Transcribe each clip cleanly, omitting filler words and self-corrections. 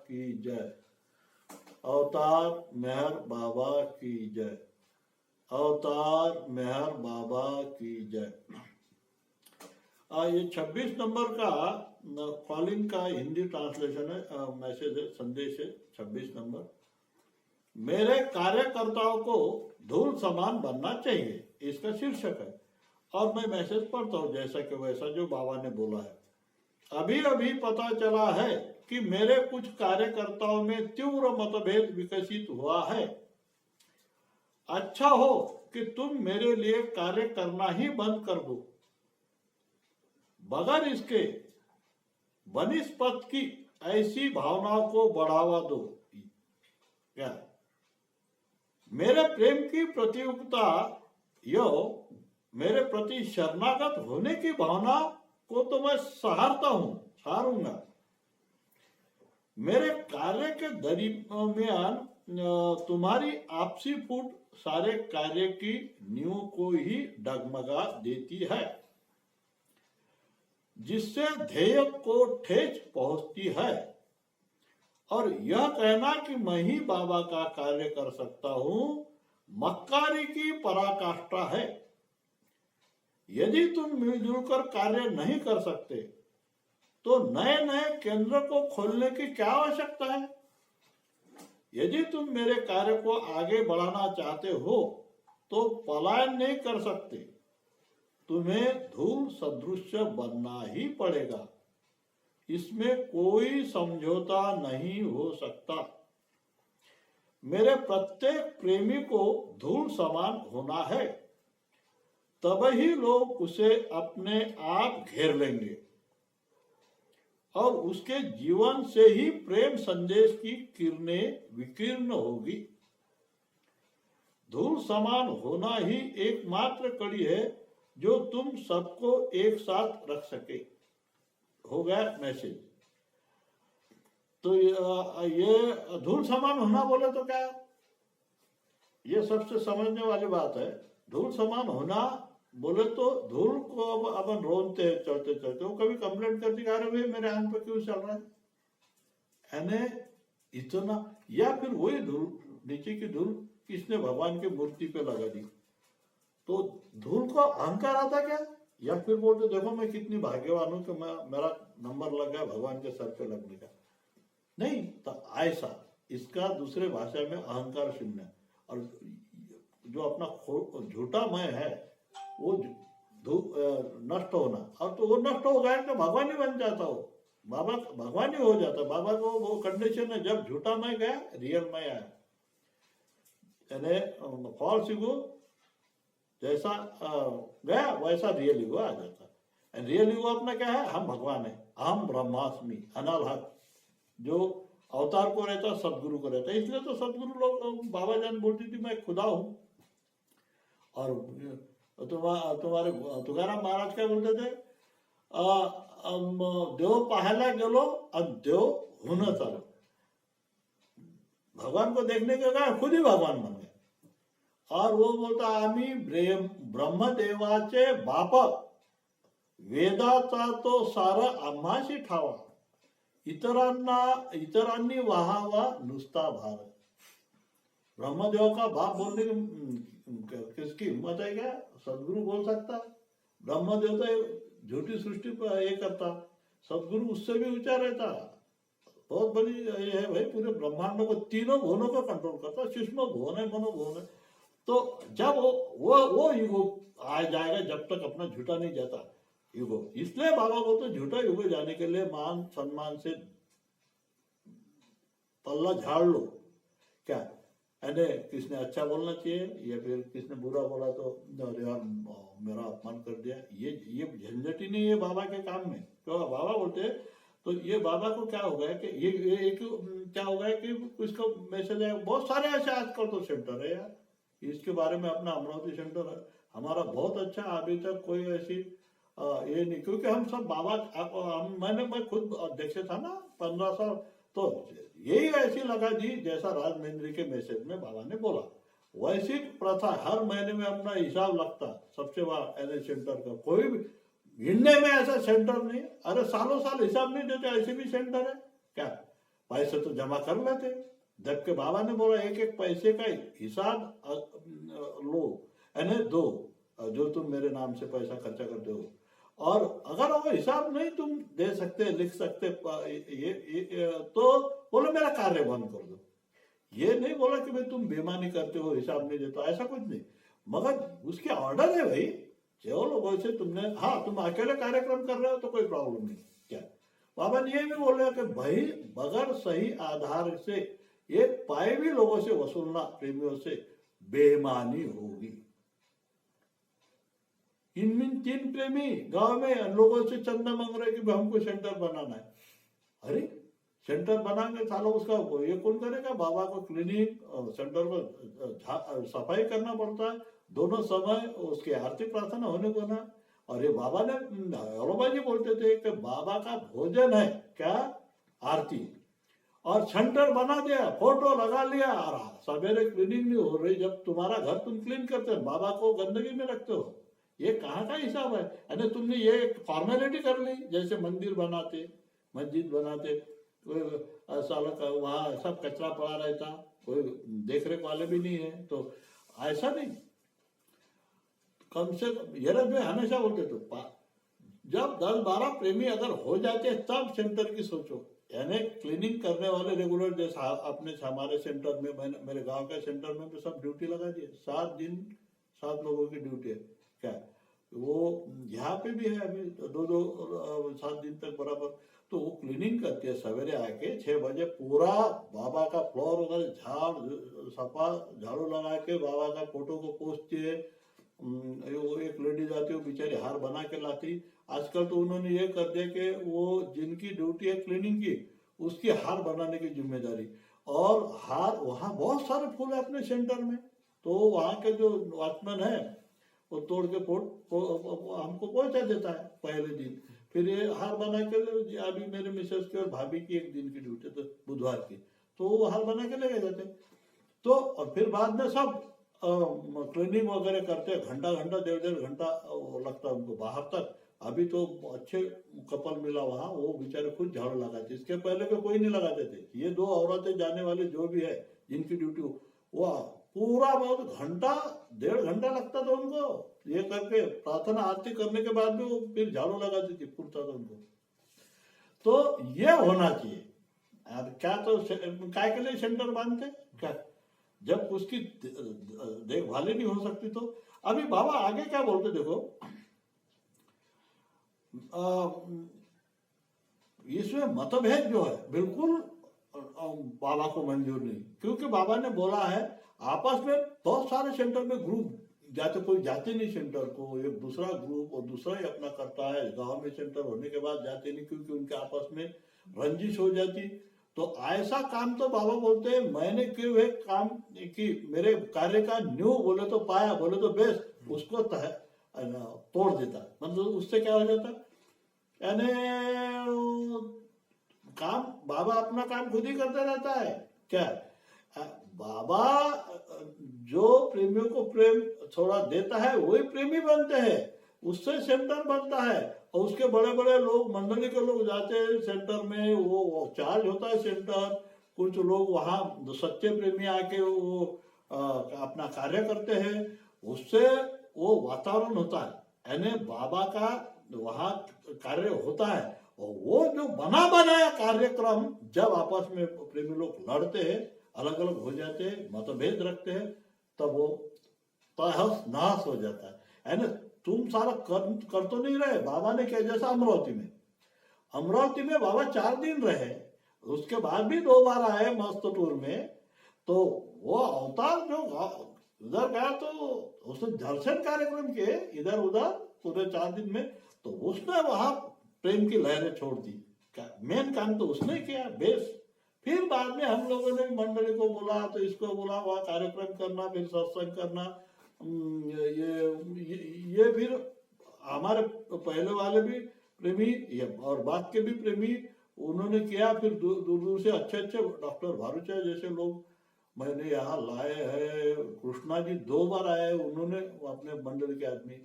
की जय। अवतार मेहर बाबा की जय। अवतार मेहर बाबा की जय। ये 26 नंबर का कॉलिंग का हिंदी ट्रांसलेशन है, मैसेज है, संदेश है 26 नंबर। मेरे कार्यकर्ताओं को धूल समान बनना चाहिए, इसका शीर्षक है। और मैं मैसेज पढ़ता हूँ जैसा कि वैसा जो बाबा ने बोला है। अभी अभी पता चला है कि मेरे कुछ कार्यकर्ताओं में तीव्र मतभेद विकसित हुआ है। अच्छा हो कि तुम मेरे लिए कार्य करना ही बंद कर दो, बगैर इसके वनिस्पत की ऐसी भावनाओं को बढ़ावा दो। क्या मेरे प्रेम की प्रतियोगिता यो मेरे प्रति शरणागत होने की भावना को तो मैं सहारूंगा। मेरे कार्य के दरमियान तुम्हारी आपसी फूट सारे कार्य की नींव को ही डगमगा देती है, जिससे ध्येय को ठेस पहुंचती है। और यह कहना कि मैं ही बाबा का कार्य कर सकता हूं, मक्कारी की पराकाष्ठा है। यदि तुम मिलजुल कर कार्य नहीं कर सकते तो नए नए केंद्र को खोलने की क्या आवश्यकता है। यदि तुम मेरे कार्य को आगे बढ़ाना चाहते हो तो पलायन नहीं कर सकते, तुम्हें धूल सदृश बनना ही पड़ेगा। इसमें कोई समझौता नहीं हो सकता। मेरे प्रत्येक प्रेमी को धूल समान होना है, तब ही लोग उसे अपने आप घेर लेंगे और उसके जीवन से ही प्रेम संदेश की किरणें विकीर्ण होगी। धूल समान होना ही एकमात्र कड़ी है जो तुम सबको एक साथ रख सके। हो गया मैसेज। तो ये धूल समान होना बोले तो क्या, ये सबसे समझने वाली बात है। धूल समान होना बोले तो धूल को अब अपन रोनते चढ़ते चढ़ते वो कभी कंप्लेंट करती है, अरे भाई मेरे आंख पे क्यों चल रहा है, यानी इतना। या फिर वही धूल, नीचे की धूल किसने भगवान की मूर्ति पे लगा दी, तो धूल को अहंकार आता क्या। या फिर बोलते देखो मैं कितनी भाग्यवान हूं कि मैं मेरा नंबर लग गया भगवान के सर पे लगने का। नहीं, तो ऐसा इसका दूसरे भाषा में अहंकार शून्य। और जो अपना झूठा मैं है वो नष्ट होना, और तो वो नष्ट हो गया तो भगवान ही बन जाता हो, बाबा भगवान ही हो जाता। बाबा को वो कंडीशन है जब झूठा मैं गया रियल मैं आया, यानी फॉल्स ईगो जैसा गया वैसा रियल ईगो आ जाता। रियल ईगो अपना क्या है, हम भगवान है, अहम ब्रह्मास्मि अनल हक, जो अवतार को रहता सदगुरु को रहता। इसलिए तो सदगुरु लोग बाबा जान बोलती थी मैं खुदा हूं। और तुम्हारे तुकाराम महाराज क्या बोलते थे, देव पाहायला गेलो और देव होना चालो। भगवान को देखने के बाद खुद ही भगवान बन गए। और वो बोलता आम्ही ब्रह्मदेवाचे बाप, वेदाचा तो सार आम्हाशी ठावा, इतरांनी वहावा नुसता भार। ब्रह्मदेव का बाप बोलने किसकी हिम्मत है क्या, सदगुरु बोल सकता। ब्रह्मदेव तो झूठी सृष्टि पर ये करता, सदगुरु उससे भी ऊंचा रहता। बहुत बड़ी ये है भाई, पूरे ब्रह्मांड को तीनों भुवनों को कंट्रोल करता, सूक्ष्म भुवन है मनोभुवन है। तो जब वो युगो आ जाएगा, जब तक अपना झूठा नहीं जाता युगो। इसलिए बाबा बोलते झूठा युगो जाने के लिए मान सम्मान से पल्ला झाड़ लो। क्या अरे किसने अच्छा बोलना चाहिए या फिर किसने बुरा बोला तो अरे यार मेरा अपमान कर दिया, ये झंझट ही नहीं है बाबा के काम में। क्यों बाबा बोलते तो ये बाबा को क्या हो गया कि ये एक क्या हो गया कि इसका मैसेज है। बहुत सारे ऐसे आजकल तो सेंटर है यार, इसके बारे में अपना अमरावती सेंटर है हमारा बहुत अच्छा। अभी तक कोई ऐसी ये नहीं, क्योंकि हम सब बाबा मैं खुद अध्यक्ष था ना 15 साल, तो यही ऐसी लगा जी जैसा राज महेंद्र के मैसेज में बाबा ने बोला वैसी प्रथा। हर महीने में अपना हिसाब लगता सबसे बड़ा एनएच सेंटर का। कोई भी गिनने में ऐसा सेंटर नहीं, अरे सालों साल हिसाब नहीं देते ऐसे भी सेंटर है क्या। पैसे तो जमा कर लेते, जबकि बाबा ने बोला एक एक पैसे का हिसाब लो, यानी दो, जो तुम मेरे नाम से पैसा खर्चा करते हो, और अगर वो हिसाब नहीं तुम दे सकते, लिख सकते, तो बोलो मेरा कार्य बंद कर दो। ये नहीं बोला कि भाई तुम बेईमानी करते हो, हिसाब नहीं देते, ऐसा कुछ नहीं, मगर उसके ऑर्डर है भाई, जो लोगों से तुमने, हाँ तुम अकेले कार्यक्रम कर रहे हो तो कोई प्रॉब्लम नहीं। क्या बाबा ने ये भी बोले कि भाई बगैर सही आधार से एक पाए भी लोगों से वसूलना, प्रेमियों से बेईमानी होगी। इनमें 3 प्रेमी गांव में लोगों से चंदा मांग रहे कि हमको सेंटर बनाना है। अरे सेंटर बनाएंगे सालों, उसका ये कौन करेगा? बाबा को क्लिनिक सेंटर पर सफाई करना पड़ता है, दोनों समय उसके आरती प्रार्थना होने को ना। और ये बाबा ने, अरोबा जी बोलते थे कि बाबा का भोजन है क्या? आरती। और सेंटर बना दिया, फोटो लगा लिया, और सवेरे क्लीनिंग नहीं हो रही, जब तुम्हारा घर तुम क्लीन करते हो, बाबा को गंदगी में रखते हो, ये कहाँ का हिसाब है? यानी तुमने ये फॉर्मेलिटी कर ली, जैसे मंदिर बनाते, मस्जिद बनाते, कोई सालों का वहाँ सब कचरा पड़ा रहता, कोई देख रेख वाले भी नहीं है, तो ऐसा नहीं। कम से कम ये में हमेशा बोलते तो जब 10-12 प्रेमी अगर हो जाते तब सेंटर की सोचो। यानी क्लीनिंग करने वाले रेगुलर, जैसा अपने हमारे सेंटर में, मेरे गांव के सेंटर में भी सब ड्यूटी लगा दिए, 7 दिन 7 लोगों की ड्यूटी है। क्या वो यहाँ पे भी है अभी 2-7 दिन तक बराबर। तो वो क्लीनिंग करती है, सवेरे आके 6 बजे पूरा बाबा का फ्लोर वगैरह सफा झाड़ू लगा के बाबा का फोटो को पोंछती है। वो एक लेडीज आती है, वो बेचारी हार बना के लाती। आजकल तो उन्होंने ये कर दिया कि वो जिनकी ड्यूटी है क्लीनिंग की, उसकी हार बनाने की जिम्मेदारी। और हार, वहाँ बहुत सारे फूल है अपने सेंटर में, तो वहाँ के जो वॉचमैन है वो तोड़ के हमको पहुंचा देता है पहले दिन। फिर ये हार बना के, अभी मेरे मिसेस की और भाभी की एक दिन की ड्यूटी, तो बुधवार की, तो वो हार बना के ले जाते। तो और फिर बाद में सब क्लीनिंग वगैरह करते, घंटा 1.5 घंटा लगता है उनको बाहर तक। अभी तो अच्छे कपल मिला वहाँ, वो बेचारे खुद झाड़ू लगाते, इसके पहले तो कोई नहीं लगाते थे। ये 2 औरतें जाने वाले जो भी है जिनकी ड्यूटी, वो पूरा बहुत 1.5 घंटा लगता था उनको ये करके, प्रार्थना आरती करने के बाद भी वो फिर झाड़ू लगाती थी, पूछता था उनको। तो ये होना चाहिए। क्या तो काय के लिए सेंटर बांधते क्या? जब उसकी देखभाल ही नहीं हो सकती। तो अभी बाबा आगे क्या बोलते देखो, इसमें मतभेद जो है बिल्कुल बाबा को मंजूर नहीं, क्योंकि बाबा ने बोला है आपस में बहुत सारे सेंटर में ग्रुप जाते, कोई जाते नहीं सेंटर को, एक दूसरा ग्रुप और दूसरा ही अपना करता है। गांव में सेंटर होने के बाद जाते नहीं, क्योंकि उनके आपस में रंजिश हो जाती। तो ऐसा काम तो बाबा बोलते हैं मैंने किए हुए काम की, मेरे कार्य का न्यू बोले तो पाया, बोले तो बेस, उसको तोड़ देता। मतलब उससे क्या हो जाता, यानी काम बाबा अपना काम खुद ही करता रहता है। क्या बाबा जो प्रेमियों को प्रेम थोड़ा देता है वही प्रेमी बनते हैं, उससे सेंटर बनता है। और उसके बड़े बड़े लोग, मंडली के लोग जाते हैं सेंटर में, वो चार्ज होता है सेंटर। कुछ लोग वहाँ सच्चे प्रेमी आके वो अपना कार्य करते हैं, उससे वो वातावरण होता है, यानी बाबा का वहाँ कार्य होता है। और वो जो बना बनाया कार्यक्रम जब आपस में प्रेमी लोग लड़ते हैं, अलग अलग हो जाते हैं, मतभेद रखते हैं, तब वो तहस नहस हो जाता है। यानी तुम सारा कर तो नहीं रहे। बाबा ने क्या, जैसा अमरावती में बाबा 4 दिन रहे, उसके बाद भी 2 बार आए मस्तपुर में। तो वो अवतार जो उधर गया तो उसने दर्शन कार्यक्रम किए इधर उधर पूरे 4 दिन में, तो उसने वहां प्रेम की लहरें छोड़ दी। मेन काम तो उसने किया बेस। फिर बाद में हम लोगों ने मंडली को बोला, तो इसको बोला, वहाँ कार्यक्रम करना, फिर सत्संग करना। ये फिर हमारे पहले वाले भी प्रेमी और बाद के भी प्रेमी उन्होंने किया। फिर दूर दूर से अच्छे अच्छे डॉक्टर भारूचा जैसे लोग मैंने यहाँ लाए हैं। कृष्णा जी 2 बार आए, उन्होंने अपने मंडल के आदमी,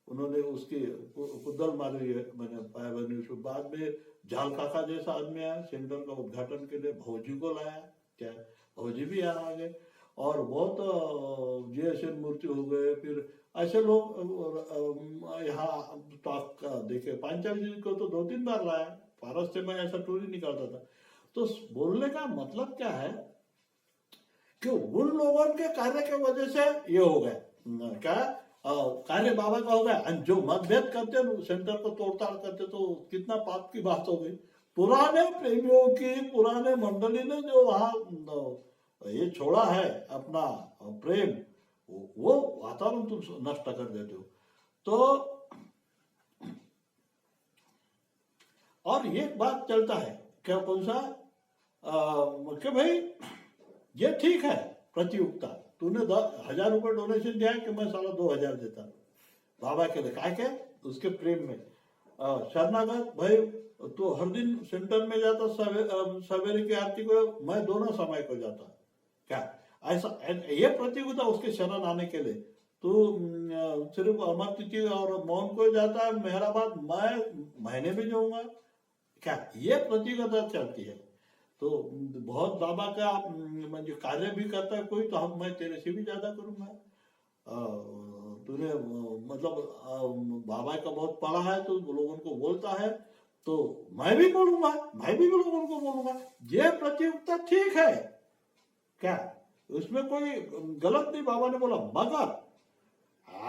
उन्होंने उसकी कुदल मारी है, मैंने पाया बनी। उसके बाद में जाल काका जैसा आदमी आया सेंटर का उद्घाटन के लिए, भौजी को लाया, क्या भौजी भी यहाँ आ गए, और बहुत जैसे मूर्ति हो गए, फिर ऐसे लोग यहाँ टॉक देखे। पांचाल जी को तो 2-3 बार लाया, पारस से मैं ऐसा टूर ही निकालता था। तो बोलने का मतलब क्या है कि उन लोगों के कार्य के वजह से ये हो गया, क्या कार्य बाबा का हो गया। और जो मतभेद करते सेंटर को तोड़ताड़ करते, तो कितना पाप की बात हो गई। पुराने प्रेमियों की, पुराने मंडली ने जो वहाँ ये छोड़ा है अपना प्रेम, वो वातावरण तुम नष्ट कर देते हो। तो और ये बात चलता है क्या, कौन सा कि भाई ये ठीक है प्रतियोगिता, तूने 1000 रुपये डोनेशन दिया है कि मैं साला 2000 देता बाबा के लिए, क्या के उसके प्रेम में। शरणागत भाई तो हर दिन सेंटर में जाता, सवेरे की आरती को मैं दोनों समय को जाता, क्या ऐसा ये प्रतियोगिता उसके शरण आने के लिए। तो सिर्फ अमर तिथि और मौन को जाता है मेहराबाद, मैं महीने में जाऊंगा, क्या ये प्रतियोगिता चलती है। तो बहुत बाबा का जो कार्य भी करता है कोई, तो हम मैं तेरे से भी ज्यादा करूंगा। तूने मतलब बाबा का बहुत पढ़ा है तो लोगों को बोलता है, तो मैं भी बोलूंगा, मैं भी लोगों को बोलूंगा। ये प्रतियोगिता ठीक है, क्या उसमें कोई गलत नहीं, बाबा ने बोला। मगर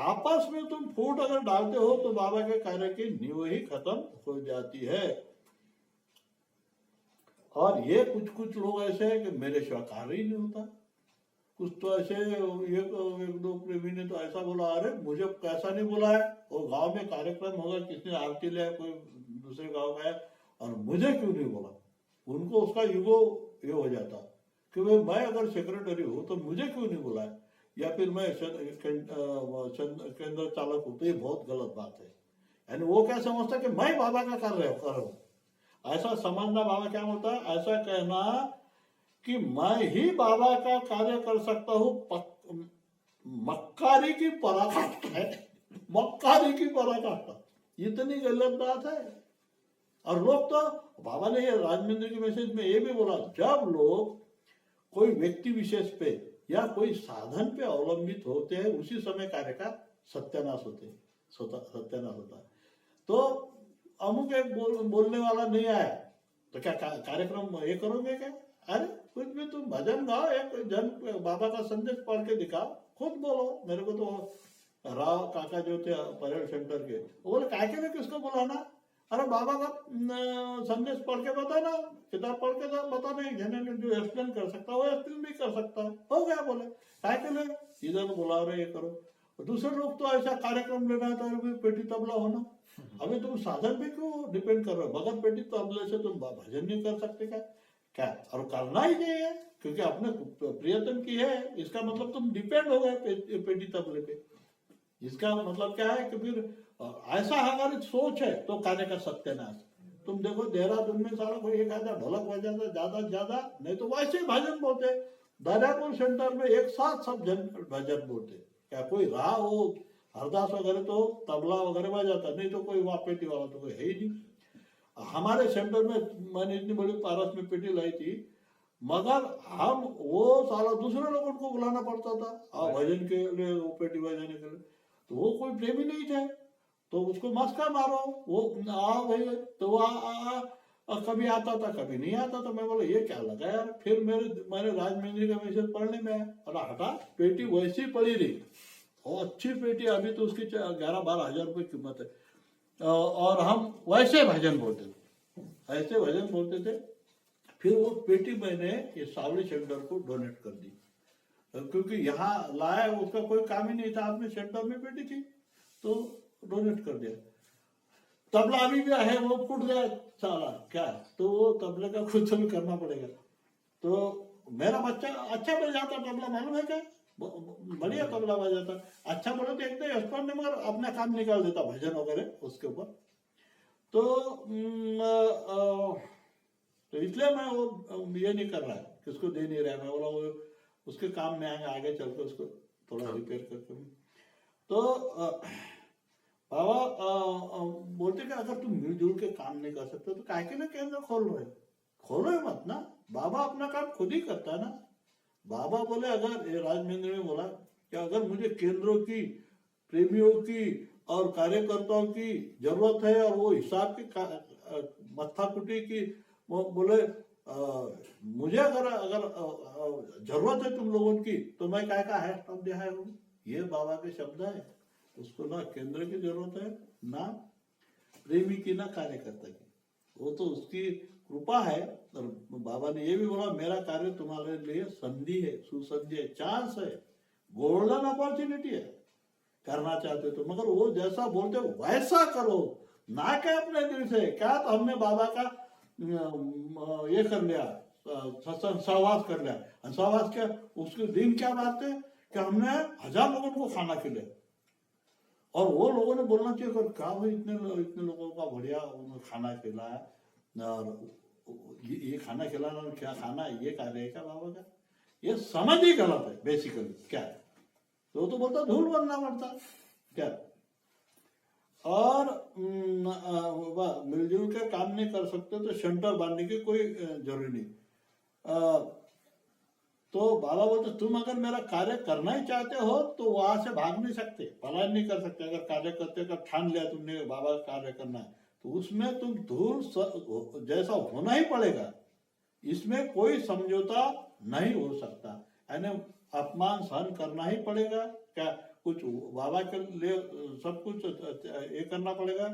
आपस में तुम फूट अगर डालते हो तो बाबा के कार्य की नींव ही खत्म हो जाती है। और ये कुछ लोग ऐसे हैं कि मेरे सिवा कार्य ही नहीं होता। कुछ तो ऐसे एक दो प्रेमी ने तो ऐसा बोला, अरे मुझे कैसा नहीं बोला है, वो गांव में कार्यक्रम होगा, किसने आरती लिया, कोई दूसरे गांव का है, और मुझे क्यों नहीं बोला। उनको उसका ईगो ये हो जाता कि भाई मैं अगर सेक्रेटरी हूँ तो मुझे क्यों नहीं बोला है, या फिर मैं केंद्र चालक हूँ, तो ये बहुत गलत बात है। यानी वो क्या समझता कि मैं बाबा का कर रहा हूँ, ऐसा समझना। बाबा क्या होता है, ऐसा कहना कि मैं ही बाबा का कार्य कर सकता हूँ, मक्कारी की पराकाष्ठा है, मक्कारी की पराकाष्ठा, इतनी गलत बात है। और लोग तो, बाबा ने ये राजमंदिर के मैसेज में ये भी बोला, जब लोग कोई व्यक्ति विशेष पे या कोई साधन पे अवलंबित होते हैं, उसी समय कार्य का सत्यानाश होता है। तो अमुक एक बोलने वाला नहीं आया तो क्या कार्यक्रम ये करोगे क्या? अरे कुछ भी तुम भजन गाओ, एक जन बाबा का संदेश पढ़ के दिखाओ, खुद बोलो। मेरे को तो राव काका जो थे परेड सेंटर के, वो बोले काय के लिए किसको बुलाना, अरे बाबा का संदेश पढ़ के बताना, किताब पढ़ के बता, नहीं जनरल जो एक्सप्लेन कर सकता है वो एक्सप्लेन भी कर सकता है, हो गया। बोले काय के लिए इधर बुला रहे, ये करो। दूसरे लोग तो ऐसा कार्यक्रम लेना है तो पेटी तबला होना। अभी तुम साधन पे क्यों डिपेंड कर रहे हो? बगैर पेटी तबले से तुम भजन नहीं कर सकते क्या? और करना ही चाहिए, क्योंकि अपने प्रियतम की है, इसका मतलब तुम डिपेंड हो गए पेटी तबले पे। इसका मतलब क्या है कि फिर ऐसा हमारी सोच है तो कार्य का सत्यानाश। तुम देखो देहरादून में सारा कोई एक आधा ढोलक बजाता ज्यादा से ज्यादा, नहीं तो वैसे भजन बोलते। दरियापुर सेंटर में एक साथ सब जन भजन बोलते, क्या कोई रहा हो हरदास वगैरह तो तबला वगैरह बजाता, नहीं तो कोई वहाँ पेटी वाला तो कोई है ही नहीं। हमारे सेंटर में मैंने इतनी बड़ी पारस में पेटी लाई थी, मगर हम वो साला दूसरे लोगों को बुलाना पड़ता था भजन के लिए, वो पेटी बजाने के लिए। तो वो कोई प्रेमी नहीं थे, तो उसको मस्का मारो, वो आ भाई, तो वो कभी आता था कभी नहीं आता था। मैं बोला ये क्या लगा यार। फिर मैंने राजमंदिर का मैसेज पढ़ने में और हटा, पेटी वैसी पड़ी रही, और अच्छी पेटी, अभी तो उसकी 11-12 हजार रुपये कीमत है। और हम वैसे भजन बोलते थे, ऐसे भजन बोलते थे। फिर वो पेटी मैंने ये सावली सेंटर को डोनेट कर दी, क्योंकि यहाँ लाया उसका कोई काम ही नहीं था, अपने सेंटर में पेटी थी तो डोनेट कर दिया। तबला अभी भी है, वो फूट गया साला, क्या तो वो तबले का कुछ भी करना पड़ेगा। तो मेरा बच्चा अच्छा बजाता तबला, मालूम है क्या, बढ़िया तबला बजाता, अच्छा बोले तो एकदम एक्सपर्ट नहीं, मगर अपना काम निकाल देता भजन वगैरह उसके ऊपर। तो इसलिए मैं वो ये नहीं कर रहा है, किसको दे नहीं रहा। मैं बोला वो उसके काम में आएगा, आगे चल के उसको थोड़ा रिपेयर करके। तो बाबा बोलते कि अगर तुम मिलजुल के काम नहीं कर सकते तो काहे के लिए केंद्र खोल रहे हो? खोलो ही मत ना, बाबा अपना काम खुद ही करता है ना। बाबा बोले, अगर ये राजमहेंद्र ने बोला कि अगर मुझे केंद्रों की, प्रेमियों की और कार्यकर्ताओं की जरूरत है और वो हिसाब की मत्थाकुटी की, वो बोले मुझे अगर अगर जरूरत है तुम लोगों की तो मैं काय का है स्टॉप दिया है। ये बाबा के शब्द है। उसको ना केंद्र की जरूरत है, ना प्रेमी की, ना कार्यकर्ता की। वो तो उसकी कृपा है। और बाबा ने ये भी बोला, मेरा कार्य तुम्हारे लिए संधि है, सुसंधि है, चांस है, गोल्डन अपॉर्चुनिटी है। करना चाहते तो, मगर वो जैसा बोलते हो वैसा करो, ना क्या अपने दिल से। क्या तो हमने बाबा का ये कर लिया, सत्संग सहवास कर लिया, सहवास क्या उसके दिन क्या बात है कि हमने 1000 लोगों को खाना खिलाया। और वो लोगों ने बोलना चाहिए कि क्या भाई इतने लोगों का बढ़िया खाना खिलाया, और ये खाना खिलाना और क्या खाना, ये कार्य है क्या बाबा का? ये समझ ही गलत है बेसिकली। क्या है तो बोलता धूल बनना पड़ता क्या। और मिलजुल के काम नहीं कर सकते तो सेंटर बांधने की कोई जरूरी नहीं। तो बाबा बोलते तुम अगर मेरा कार्य करना ही चाहते हो तो वहां से भाग नहीं सकते, पलायन नहीं कर सकते। अगर कार्य करते का ठान लिया तुमने बाबा का कार्य करना है तो उसमें तुम धूल जैसा होना ही पड़ेगा। इसमें कोई समझौता नहीं हो सकता, यानी अपमान सहन करना ही पड़ेगा। क्या कुछ बाबा के लिए सब कुछ ये करना पड़ेगा।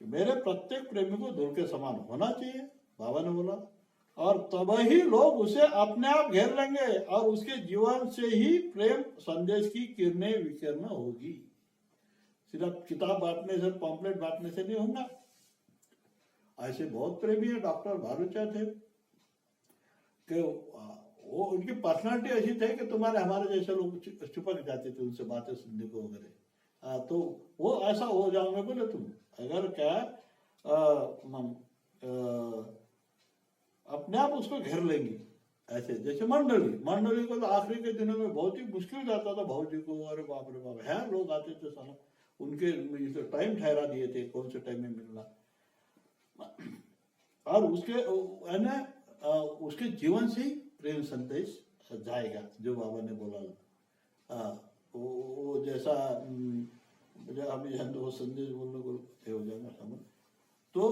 मेरे प्रत्येक प्रेमी को धूल के समान होना चाहिए, बाबा ने बोला। और तब ही लोग उसे अपने आप घेर लेंगे और उसके जीवन से ही प्रेम संदेश की किरणें विकीर्ण होगी। सिर्फ किताब बांटने से, पॉम्पलेट बांटने से नहीं होगा। ऐसे बहुत प्रेमी है। डॉक्टर भारूचा थे कि वो, उनकी पर्सनालिटी ऐसी थी कि तुम्हारे हमारे जैसे लोग चिपक जाते थे उनसे बातें सुनने को वगैरह। तो वो ऐसा हो जाओगे बोले तुम अगर क्या अपने आप उसको घेर लेंगी। ऐसे जैसे मंडली को तो आखिरी के दिनों में बहुत ही मुश्किल जाता था भाजी को। अरे बाप रे बाप, है लोग आते थे साला, उनके टाइम ठहरा दिए थे कौन से टाइम में मिलना। और उसके जीवन से ही प्रेम संदेश जाएगा जो बाबा ने बोला। वो जैसा अभी वो संदेश बोलने को हो जाएगा समझ, तो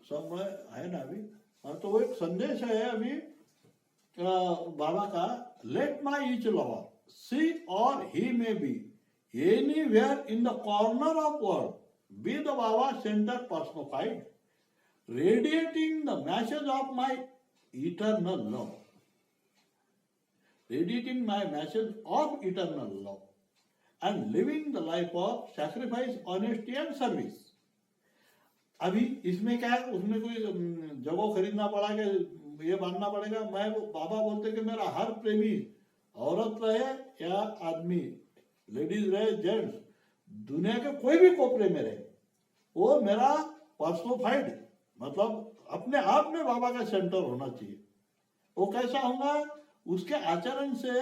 समय है ना अभी। तो वो एक संदेश है अभी बाबा का, लेट माई ईच लवर सी और ही में B anywhere in the corner of world be the Baba centre personified, radiating the message of my eternal love, radiating my message of eternal love and living the life of sacrifice, honesty and service। अभी इसमें क्या है, उसमें कोई जगह खरीदना पड़ा कि ये मानना पड़ेगा। मैं बाबा बोलते कि मेरा हर प्रेमी, औरत रहे या आदमी, लेडीज रहे जेंट्स, दुनिया के कोई भी कोपरे में रहे, वो मेरा पर्सनिफाइड मतलब अपने आप में बाबा का सेंटर होना चाहिए। वो कैसा होगा? उसके आचरण से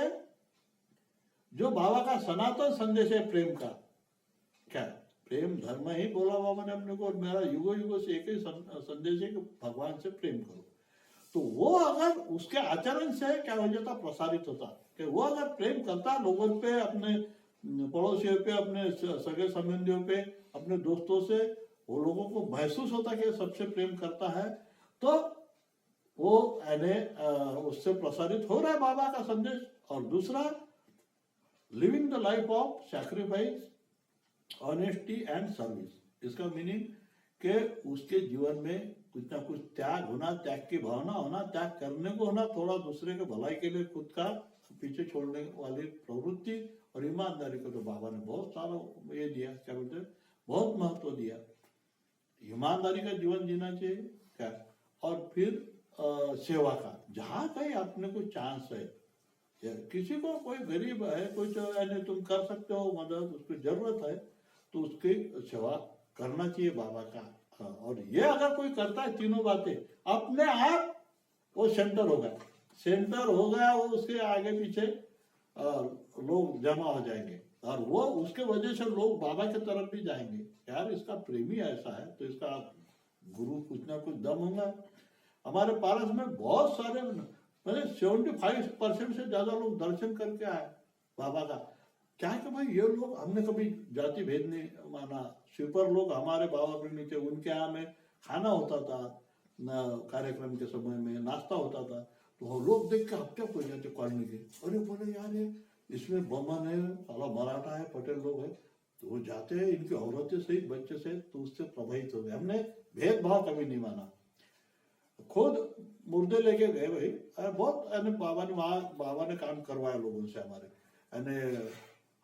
जो बाबा का सनातन संदेश है प्रेम का, क्या प्रेम धर्म ही बोला बाबा ने अपने को, और मेरा युगो युगो से एक ही संदेश है कि भगवान से प्रेम करो। तो वो अगर उसके आचरण से क्या हो जाता, प्रसारित होता कि वो अगर प्रेम करता लोगों पे, अपने पड़ोसियों पे, अपने सगे संबंधियों पे, अपने दोस्तों से, वो लोगों को महसूस होता कि सबसे प्रेम करता है, तो वो उससे प्रसारित हो रहा है बाबा का संदेश। और दूसरा, living the life of sacrifice, honesty and service. इसका मीनिंग कि उसके जीवन में कुछ ना कुछ त्याग होना, त्याग की भावना होना, त्याग करने को होना, थोड़ा दूसरे के भलाई के लिए खुद का पीछे छोड़ने वाली प्रवृत्ति और ईमानदारी को तो बाबा ने बहुत सारा ये दिया, क्या बोलते हैं, बहुत महत्व दिया। ईमानदारी का जीवन जीना चाहिए क्या, और फिर सेवा का, जहाँ कहीं अपने को चांस है, किसी को कोई गरीब है, कुछ यानी तुम कर सकते हो मदद, उसकी जरूरत है तो उसकी सेवा करना चाहिए बाबा का। और ये अगर कोई करता है तीनों बातें, अपने आप वो सेंटर होगा, वो उसके आगे पीछे लोग जमा हो जाएंगे। और वो उसके वजह से लोग बाबा की तरफ भी जाएंगे, यार इसका प्रेमी ऐसा है तो इसका गुरु कुछ ना कुछ दम होगा। हमारे पारस में बहुत सारे मतलब 75% से ज्यादा लोग दर्शन करके आए बाबा का। क्या है कि भाई ये लोग, हमने कभी जाति भेद नहीं माना, स्वीपर लोग हमारे बाबा प्रेमी थे, उनके यहाँ में खाना होता था कार्यक्रम के समय में, नाश्ता होता था, तो वो लोग देख के हफ्ते हो जाते कॉलोनी के, अरे बोले यार ये इसमें बमन है, साला मराठा है, पटेल लोग है, तो वो जाते हैं, इनकी औरतें सहित बच्चे से, तो उससे प्रभावित हो गए। हमने भेदभाव कभी नहीं माना, खुद मुर्दे लेके गए भाई, बहुत बाबा ने वहाँ बाबा ने काम करवाया लोगों से हमारे।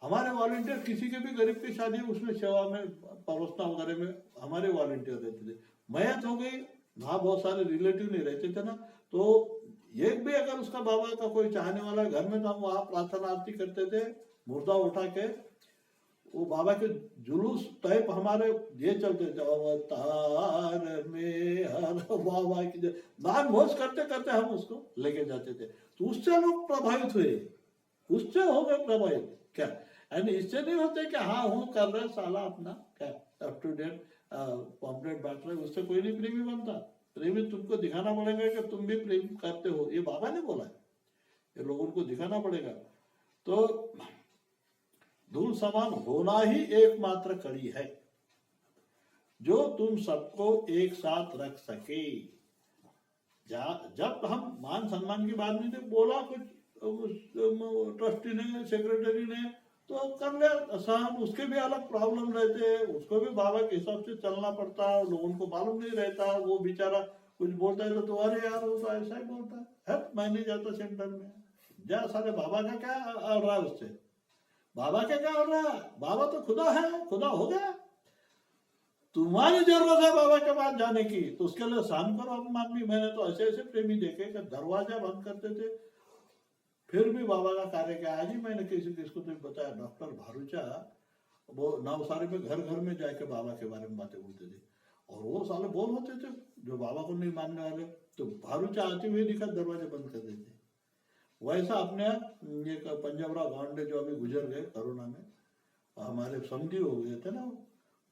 हमारे वॉलंटियर किसी के भी गरीब की शादी उसमें सेवा में परोसना वगैरह में हमारे वॉलंटियर रहते थे। मयत हो गई, वहाँ बहुत सारे रिलेटिव नहीं रहते थे ना, तो एक भी अगर उसका बाबा का कोई चाहने वाला घर में, तो हम वहाँ प्रार्थना आरती करते थे, मुर्दा उठा के वो बाबा के जुलूस टाइप हमारे ये चलते थे, अवतार में हर बाबा की नाम घोष करते करते हम उसको लेके जाते थे। तो उससे लोग प्रभावित हुए, उससे हो गए प्रभावित। क्या यानी इससे नहीं होते कि हाँ हूँ कर रहे साला अपना क्या अप टू डेट पॉम्पलेट बांट रहे, उससे कोई नहीं प्रेमी बनता। प्रेमी तुमको दिखाना पड़ेगा कि तुम भी प्रेम करते हो, ये बाबा ने बोला है, ये लोगों को दिखाना पड़ेगा। तो धूल समान होना ही एकमात्र कड़ी है जो तुम सबको एक साथ रख सके। जब हम मान सम्मान की बात नहीं थी, बोला कुछ ट्रस्टी ने, सेक्रेटरी ने, तो कर ले सहन, उसके भी अलग प्रॉब्लम रहते हैं, उसको भी बाबा के हिसाब से चलना पड़ता है, लोगों को मालूम नहीं रहता, वो बेचारा कुछ बोलता है तो अरे यार वो तो ऐसा ही बोलता है मैं नहीं जाता सेंटर में, जा सारे बाबा का क्या अड़ रहा है उससे, बाबा क्या क्या अड़ रहा है, बाबा तो खुदा है, खुदा हो गया। तुम्हारी जरूरत है बाबा के पास जाने की, तो उसके लिए सहन करो अपमान भी। मैंने तो ऐसे ऐसे प्रेमी देखे कि दरवाजा बंद करते थे फिर भी बाबा का कार्य क्या। आज ही मैंने किसको तो बताया, डॉक्टर भारूचा, वो नवसारी में घर घर में जाके बाबा के बारे में बातें बोलते थे, और वो साले बोल होते थे जो बाबा को नहीं मानने वाले, तो भारूचा आते हुए दिखा दरवाजे बंद कर देते। वैसा अपने एक पंजाबराव गांडे जो अभी गुजर गए कोरोना में, हमारे समझी हो गए थे ना,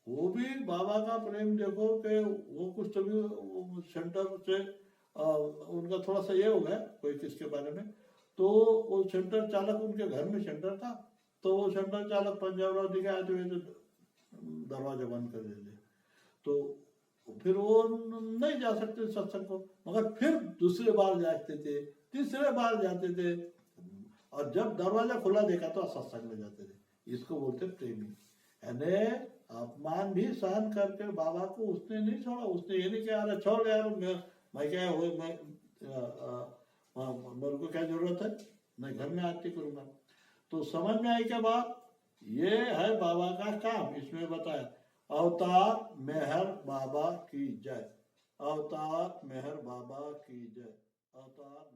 वो भी बाबा का प्रेम देखो कि वो कुछ तो भी सेंटर से उनका थोड़ा सा ये हो गया कोई किसके बारे में, तो वो सेंटर चालक, उनके घर में सेंटर था, तो वो सेंटर चालक पंजाबराव जी के आते हुए तो दरवाजा बंद कर देते, तो फिर वो नहीं जा सकते सत्संग को, मगर फिर दूसरे बार जाते थे, तीसरे बार जाते थे, और जब दरवाजा खुला देखा तो सत्संग में जाते थे। इसको बोलते प्रेमी। यानी अपमान भी सहन करके बाबा को उसने नहीं छोड़ा, उसने ये नहीं कहा अरे छोड़ यार मैं क्या हो, मेरे को क्या जरूरत है, मैं घर में आरती करूंगा। तो समझ में आई क्या बात, ये है बाबा का काम। इसमें बताया अवतार मेहर बाबा की जय, अवतार मेहर बाबा की जय, अवतार